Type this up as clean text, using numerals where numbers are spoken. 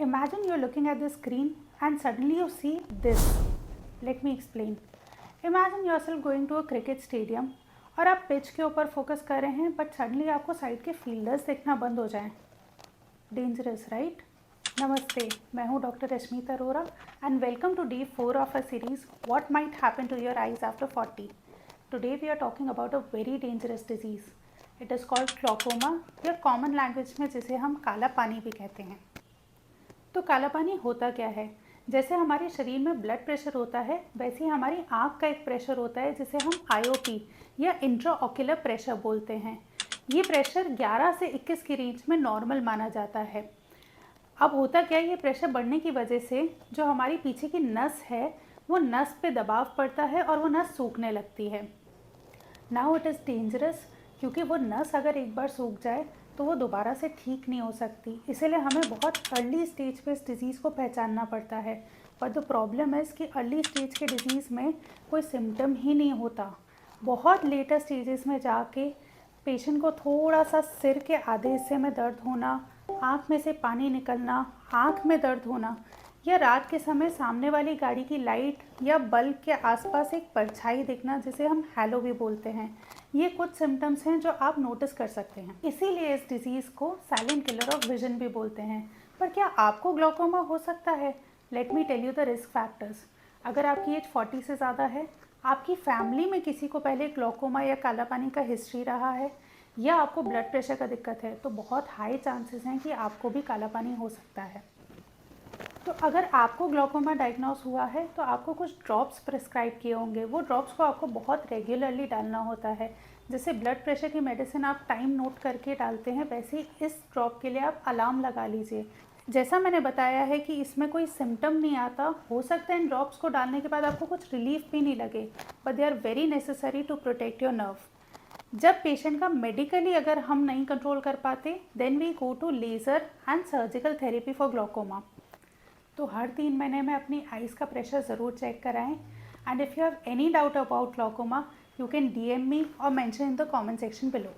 Imagine you're looking at the screen and suddenly you see this. Let me explain. Imagine yourself going to a cricket stadium और आप pitch के ऊपर focus कर रहे हैं but suddenly आपको side के फील्डर्स देखना बंद हो जाएं. Dangerous right? नमस्ते, मैं हूँ doctor Rashmita Arora and welcome to day 4 of a series what might happen to your eyes after 40. Today we are talking about a very dangerous disease. It is called glaucoma या common language में जिसे हम काला पानी भी कहते हैं. तो काला पानी होता क्या है? जैसे हमारे शरीर में ब्लड प्रेशर होता है वैसे ही हमारी आँख का एक प्रेशर होता है जिसे हम IOP या इंट्राऑक्यूलर प्रेशर बोलते हैं. ये प्रेशर 11 से 21 की रेंज में नॉर्मल माना जाता है. अब होता क्या है, ये प्रेशर बढ़ने की वजह से जो हमारी पीछे की नस है वो नस पे दबाव पड़ता है और वो नस सूखने लगती है. नाउ इट इज़ डेंजरस क्योंकि वो नस अगर एक बार सूख जाए तो वो दोबारा से ठीक नहीं हो सकती. इसीलिए हमें बहुत अर्ली स्टेज पे इस डिज़ीज़ को पहचानना पड़ता है. बट द प्रॉब्लम है कि अर्ली स्टेज के डिज़ीज़ में कोई सिम्टम ही नहीं होता. बहुत लेटर स्टेजेस में जाके पेशेंट को थोड़ा सा सिर के आधे हिस्से में दर्द होना, आँख में से पानी निकलना, आँख में दर्द होना या रात के समय सामने वाली गाड़ी की लाइट या बल्ब के आसपास एक परछाई दिखना जिसे हम हैलो भी बोलते हैं, ये कुछ सिम्टम्स हैं जो आप नोटिस कर सकते हैं. इसीलिए इस डिज़ीज़ को साइलेंट किलर ऑफ विजन भी बोलते हैं. पर क्या आपको ग्लूकोमा हो सकता है? Let me tell you the risk factors. अगर आपकी एज 40 से ज़्यादा है, आपकी फैमिली में किसी को पहले ग्लूकोमा या काला पानी का हिस्ट्री रहा है या आपको ब्लड प्रेशर का दिक्कत है तो बहुत हाई चांसेस हैं कि आपको भी काला पानी हो सकता है. तो अगर आपको ग्लूकोमा डायग्नोस हुआ है तो आपको कुछ ड्रॉप्स प्रिस्क्राइब किए होंगे. वो ड्रॉप्स को आपको बहुत रेगुलरली डालना होता है. जैसे ब्लड प्रेशर की मेडिसिन आप टाइम नोट करके डालते हैं वैसे ही इस ड्रॉप के लिए आप अलार्म लगा लीजिए. जैसा मैंने बताया है कि इसमें कोई सिम्टम नहीं आता. हो सकता है इन ड्रॉप्स को डालने के बाद आपको कुछ रिलीफ भी नहीं लगे but they are very necessary to protect your nerve. जब पेशेंट का मेडिकली अगर हम नहीं कंट्रोल कर पाते then we go to laser and surgical therapy for glaucoma. तो हर 3 महीने में अपनी आइज़ का प्रेशर ज़रूर चेक कराएं. And if you have any doubt about glaucoma you can DM me or mention in the comment section below.